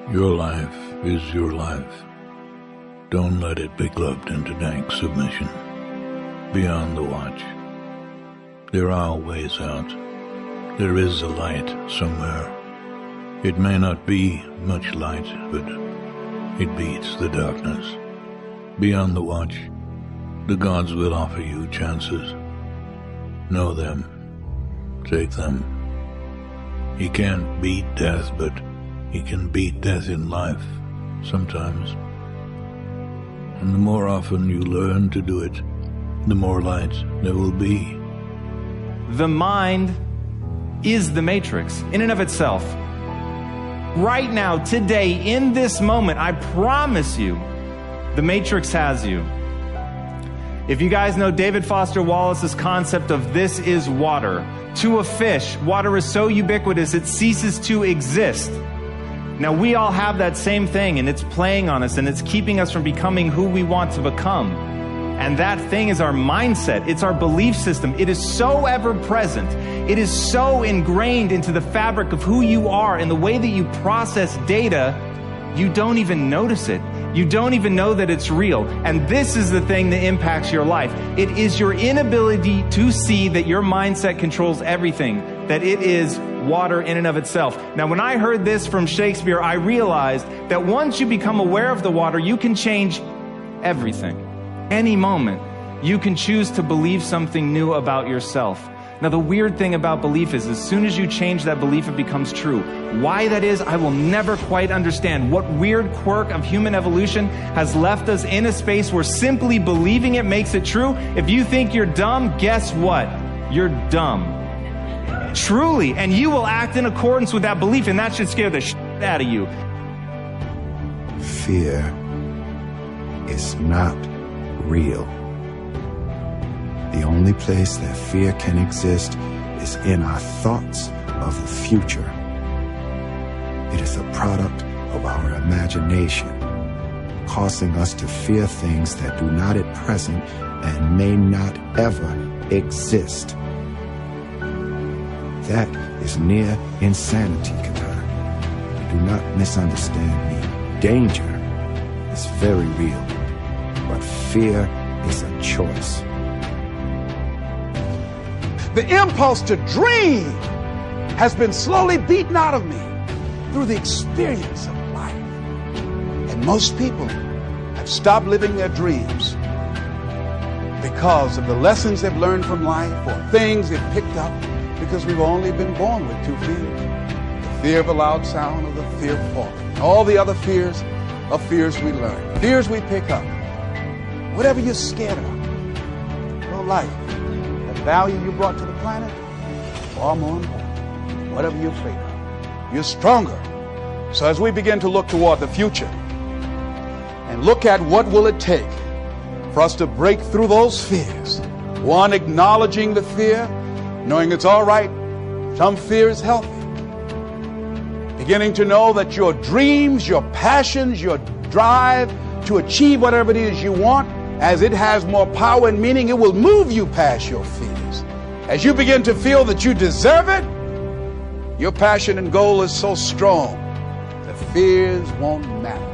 Your life is your life. Don't let it be gloved into dank submission. Beyond the watch, there are ways out. There is a light somewhere. It may not be much light, but it beats the darkness. Beyond the watch, the gods will offer you chances. Know them. Take them. He can't beat death, but he can beat death in life, sometimes. And the more often you learn to do it, the more light there will be. The mind is the matrix in and of itself. Right now, today, in this moment, I promise you, the matrix has you. If you guys know David Foster Wallace's concept of this is water, to a fish, water is so ubiquitous it ceases to exist. Now, we all have that same thing, and it's playing on us, and it's keeping us from becoming who we want to become. And that thing is our mindset. It's our belief system. It is so ever present. It is so ingrained into the fabric of who you are and the way that you process data, you don't even notice it. You don't even know that it's real. And this is the thing that impacts your life. It is your inability to see that your mindset controls everything, that it is water in and of itself. Now, when I heard this from Shakespeare, I realized that once you become aware of the water, you can change everything. Any moment, you can choose to believe something new about yourself. Now, the weird thing about belief is as soon as you change that belief, it becomes true. Why that is, I will never quite understand. What weird quirk of human evolution has left us in a space where simply believing it makes it true? If you think you're dumb, guess what? You're dumb. Truly. And you will act in accordance with that belief, and that should scare the shit out of you. Fear is not real. The only place that fear can exist is in our thoughts of the future. It is a product of our imagination, causing us to fear things that do not at present and may not ever exist. That is near insanity, Katan. Do not misunderstand me. Danger is very real, but fear is a choice. The impulse to dream has been slowly beaten out of me through the experience of life. And most people have stopped living their dreams because of the lessons they've learned from life or things they've picked up because we've only been born with two fears. The fear of a loud sound or the fear of falling. All the other fears are fears we learn, fears we pick up. Whatever you're scared of, your life, the value you brought to the planet, far more important. Whatever you're afraid of, you're stronger. So as we begin to look toward the future and look at what will it take for us to break through those fears, one, acknowledging the fear, knowing it's all right, some fear is healthy. Beginning to know that your dreams, your passions, your drive to achieve whatever it is you want, as it has more power and meaning, it will move you past your fears. As you begin to feel that you deserve it, your passion and goal is so strong, the fears won't matter.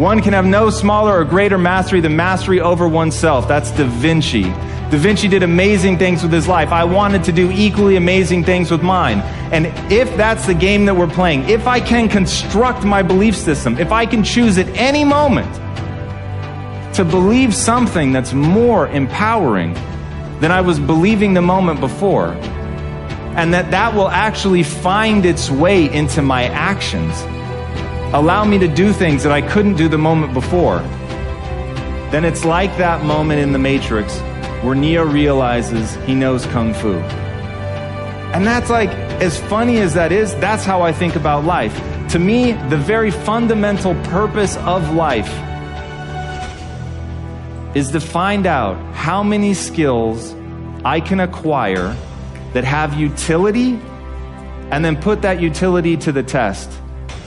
One can have no smaller or greater mastery than mastery over oneself. That's Da Vinci. Da Vinci did amazing things with his life. I wanted to do equally amazing things with mine. And if that's the game that we're playing, if I can construct my belief system, if I can choose at any moment to believe something that's more empowering than I was believing the moment before, and that will actually find its way into my actions, allow me to do things that I couldn't do the moment before, then it's like that moment in the Matrix where Neo realizes he knows Kung Fu. And that's like, as funny as that is, that's how I think about life. To me, the very fundamental purpose of life is to find out how many skills I can acquire that have utility, and then put that utility to the test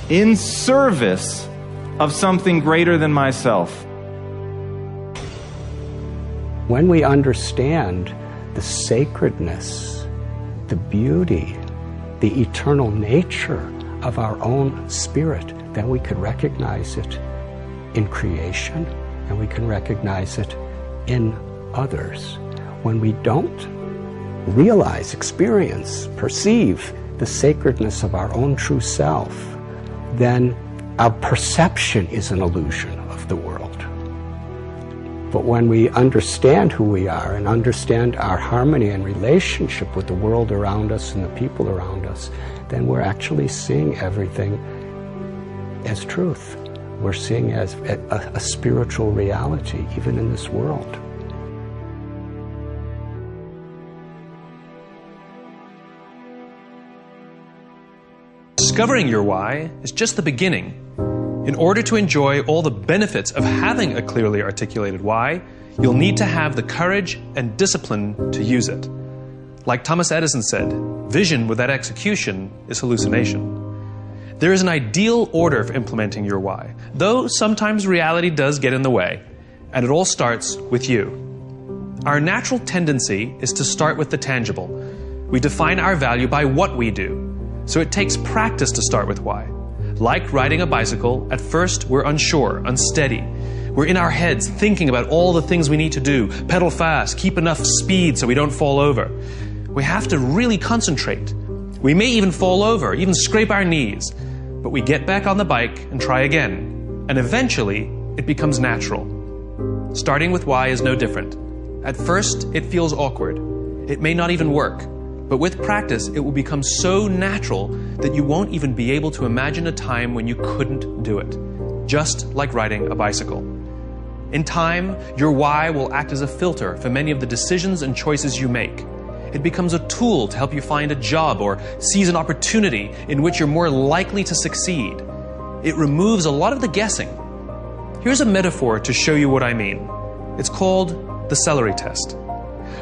in service of something greater than myself. When we understand the sacredness, the beauty, the eternal nature of our own spirit, then we can recognize it in creation and we can recognize it in others. When we don't realize, experience, perceive the sacredness of our own true self, then our perception is an illusion of the world. But when we understand who we are and understand our harmony and relationship with the world around us and the people around us, then we're actually seeing everything as truth. We're seeing as a spiritual reality, even in this world. Discovering your why is just the beginning. In order to enjoy all the benefits of having a clearly articulated why, you'll need to have the courage and discipline to use it. Like Thomas Edison said, vision without execution is hallucination. There is an ideal order for implementing your why, though sometimes reality does get in the way, and it all starts with you. Our natural tendency is to start with the tangible. We define our value by what we do, so it takes practice to start with why. Like riding a bicycle, at first we're unsure, unsteady. We're in our heads thinking about all the things we need to do, pedal fast, keep enough speed so we don't fall over. We have to really concentrate. We may even fall over, even scrape our knees, but we get back on the bike and try again, and eventually it becomes natural. Starting with why is no different. At first, it feels awkward. It may not even work. But with practice, it will become so natural that you won't even be able to imagine a time when you couldn't do it. Just like riding a bicycle. In time, your why will act as a filter for many of the decisions and choices you make. It becomes a tool to help you find a job or seize an opportunity in which you're more likely to succeed. It removes a lot of the guessing. Here's a metaphor to show you what I mean. It's called the celery test.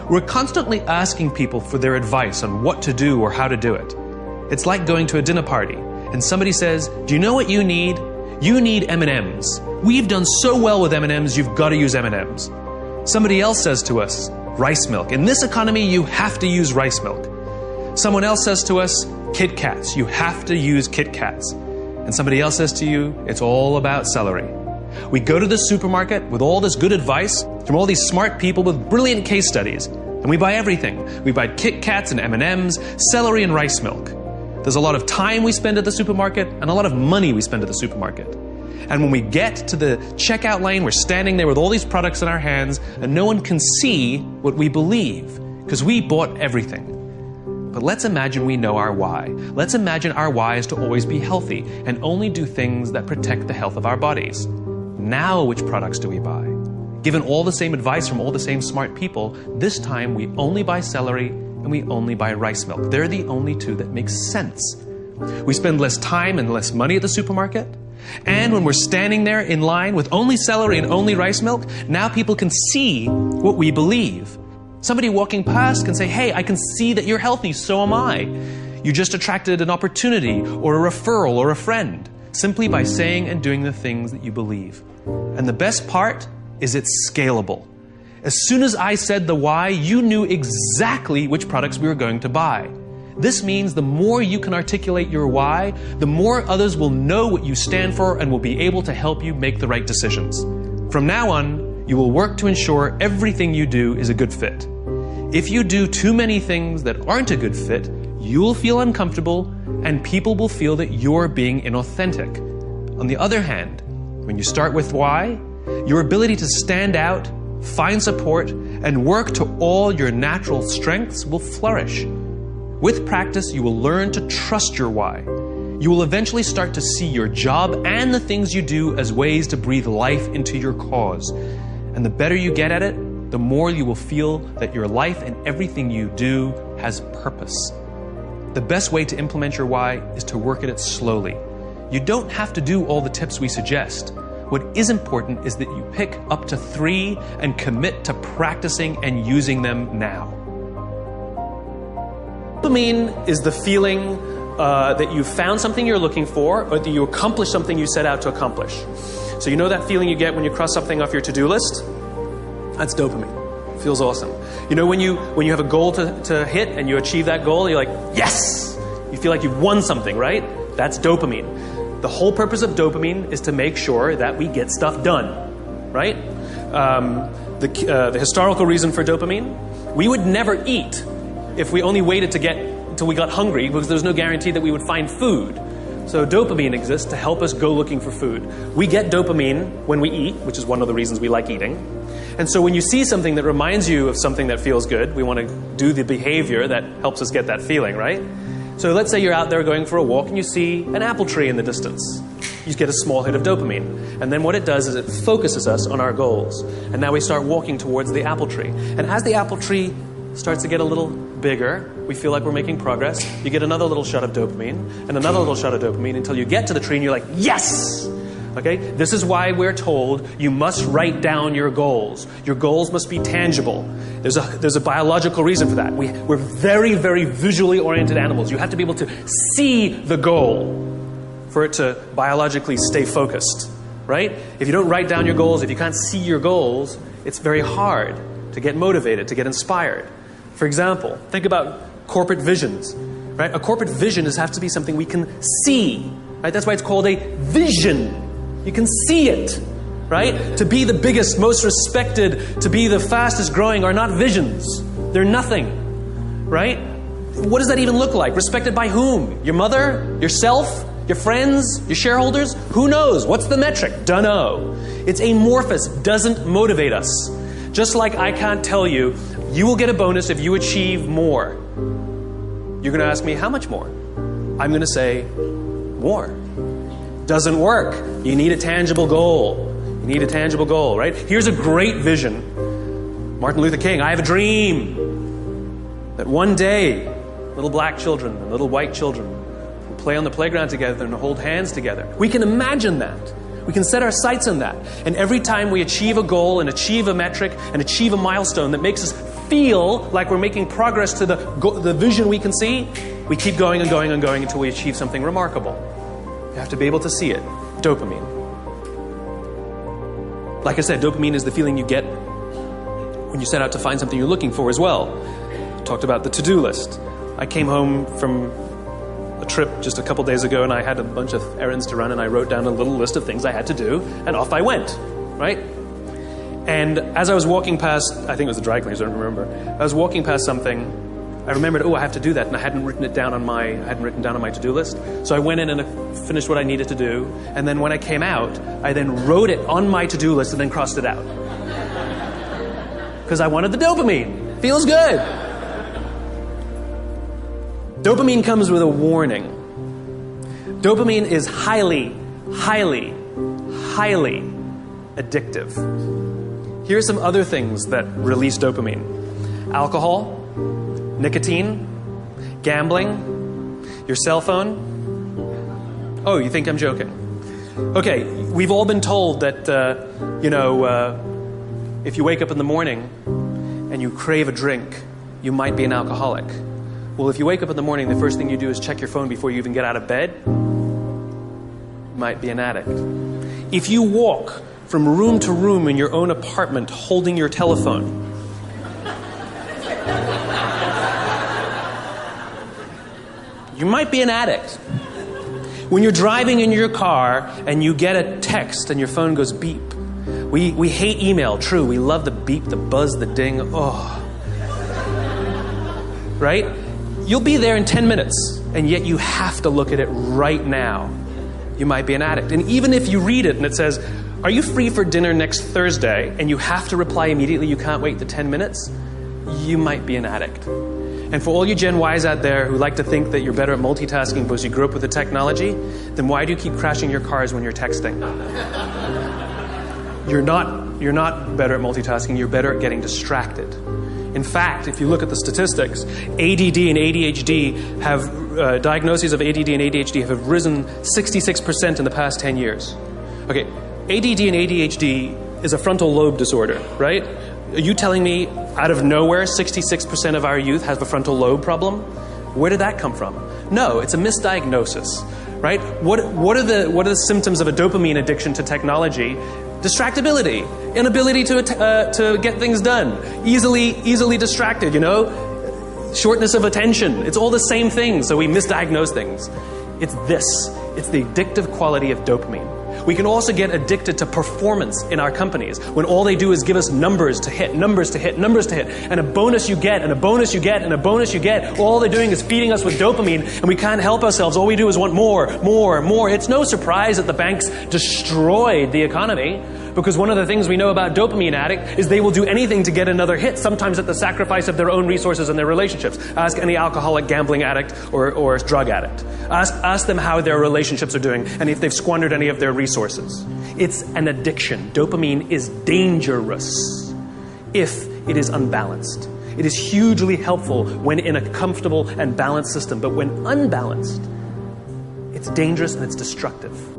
We're constantly asking people for their advice on what to do or how to do it. It's like going to a dinner party and somebody says, "Do you know what you need? You need M&Ms. We've done so well with M&Ms, you've got to use M&Ms." Somebody else says to us, "Rice milk. In this economy, you have to use rice milk." Someone else says to us, "Kit Kats. You have to use Kit Kats." And somebody else says to you, "It's all about celery." We go to the supermarket with all this good advice from all these smart people with brilliant case studies, and we buy everything. We buy Kit Kats and M&Ms, celery and rice milk. There's a lot of time we spend at the supermarket and a lot of money we spend at the supermarket. And when we get to the checkout lane, we're standing there with all these products in our hands, and no one can see what we believe, because we bought everything. But let's imagine we know our why. Let's imagine our why is to always be healthy and only do things that protect the health of our bodies. Now which products do we buy? Given all the same advice from all the same smart people, this time we only buy celery and we only buy rice milk. They're the only two that make sense. We spend less time and less money at the supermarket. And when we're standing there in line with only celery and only rice milk, now people can see what we believe. Somebody walking past can say, "Hey, I can see that you're healthy, so am I." You just attracted an opportunity or a referral or a friend, simply by saying and doing the things that you believe. And the best part is it's scalable. As soon as I said the why, you knew exactly which products we were going to buy. This means the more you can articulate your why, the more others will know what you stand for and will be able to help you make the right decisions. From now on, you will work to ensure everything you do is a good fit. If you do too many things that aren't a good fit, you'll feel uncomfortable and people will feel that you're being inauthentic. On the other hand, when you start with why, your ability to stand out, find support, and work to all your natural strengths will flourish. With practice, you will learn to trust your why. You will eventually start to see your job and the things you do as ways to breathe life into your cause. And the better you get at it, the more you will feel that your life and everything you do has purpose. The best way to implement your why is to work at it slowly. You don't have to do all the tips we suggest. What is important is that you pick up to 3 and commit to practicing and using them now. Dopamine is the feeling that you found something you're looking for, or that you accomplished something you set out to accomplish. So you know that feeling you get when you cross something off your to-do list? That's dopamine. It feels awesome. You know when you have a goal to hit and you achieve that goal, you're like, yes! You feel like you've won something, right? That's dopamine. The whole purpose of dopamine is to make sure that we get stuff done, right? The historical reason for dopamine, we would never eat if we only waited until we got hungry, because there's no guarantee that we would find food. So dopamine exists to help us go looking for food. We get dopamine when we eat, which is one of the reasons we like eating. And so when you see something that reminds you of something that feels good, we want to do the behavior that helps us get that feeling, right? So let's say you're out there going for a walk and you see an apple tree in the distance. You get a small hit of dopamine. And then what it does is it focuses us on our goals. And now we start walking towards the apple tree. And as the apple tree starts to get a little bigger, we feel like we're making progress. You get another little shot of dopamine and another little shot of dopamine until you get to the tree and you're like, yes! Okay? This is why we're told you must write down your goals. Your goals must be tangible. There's a biological reason for that. We're very, very visually oriented animals. You have to be able to see the goal for it to biologically stay focused, right? If you don't write down your goals, if you can't see your goals, it's very hard to get motivated, to get inspired. For example, think about corporate visions, right? A corporate vision has to be something we can see, right? That's why it's called a vision. You can see it, right? To be the biggest, most respected, to be the fastest growing are not visions. They're nothing, right? What does that even look like? Respected by whom? Your mother? Yourself? Your friends? Your shareholders? Who knows? What's the metric? Dunno. It's amorphous, doesn't motivate us. Just like I can't tell you, you will get a bonus if you achieve more. You're going to ask me, how much more? I'm going to say, more. Doesn't work. You need a tangible goal. You need a tangible goal, right? Here's a great vision. Martin Luther King, I have a dream that one day, little black children and little white children will play on the playground together and hold hands together. We can imagine that. We can set our sights on that. And every time we achieve a goal and achieve a metric and achieve a milestone that makes us feel like we're making progress to the vision we can see, we keep going and going and going until we achieve something remarkable. You have to be able to see it. Dopamine. Like I said, dopamine is the feeling you get when you set out to find something you're looking for as well. I talked about the to-do list. I came home from a trip just a couple days ago and I had a bunch of errands to run and I wrote down a little list of things I had to do and off I went, right? And as I was walking past, I think it was the dry cleaners, I don't remember. I was walking past something, I remembered, I have to do that, and I hadn't written down on my to-do list. So I went in and I finished what I needed to do, and then when I came out, I then wrote it on my to-do list and then crossed it out. Because I wanted the dopamine. Feels good. Dopamine comes with a warning. Dopamine is highly, highly, highly addictive. Here are some other things that release dopamine. Alcohol, nicotine, gambling, your cell phone. Oh, you think I'm joking? Okay, we've all been told that, if you wake up in the morning and you crave a drink, you might be an alcoholic. Well, if you wake up in the morning, the first thing you do is check your phone before you even get out of bed, you might be an addict. If you walk from room to room in your own apartment holding your telephone, you might be an addict. When you're driving in your car and you get a text and your phone goes beep. We hate email, true. We love the beep, the buzz, the ding. Oh. Right? You'll be there in 10 minutes, and yet you have to look at it right now. You might be an addict. And even if you read it and it says, are you free for dinner next Thursday? And you have to reply immediately, you can't wait the 10 minutes. You might be an addict. And for all you Gen Ys out there who like to think that you're better at multitasking because you grew up with the technology, then why do you keep crashing your cars when you're texting? You're not better at multitasking, you're better at getting distracted. In fact, if you look at the statistics, ADD and ADHD have, diagnoses of ADD and ADHD have risen 66% in the past 10 years. Okay, ADD and ADHD is a frontal lobe disorder, right? Are you telling me out of nowhere 66% of our youth has a frontal lobe problem? Where did that come from? No, it's a misdiagnosis, right? What are the symptoms of a dopamine addiction to technology? Distractibility, inability to get things done, easily distracted, shortness of attention. It's all the same thing, so we misdiagnose things. It's this. It's the addictive quality of dopamine. We can also get addicted to performance in our companies when all they do is give us numbers to hit, numbers to hit, numbers to hit, and a bonus you get, and a bonus you get, and a bonus you get. All they're doing is feeding us with dopamine, and we can't help ourselves. All we do is want more, more, more. It's no surprise that the banks destroyed the economy, because one of the things we know about dopamine addict is they will do anything to get another hit, sometimes at the sacrifice of their own resources and their relationships. Ask any alcoholic, gambling addict, or drug addict. Ask them how their relationships are doing and if they've squandered any of their resources. It's an addiction. Dopamine is dangerous if it is unbalanced. It is hugely helpful when in a comfortable and balanced system, but when unbalanced, it's dangerous and it's destructive.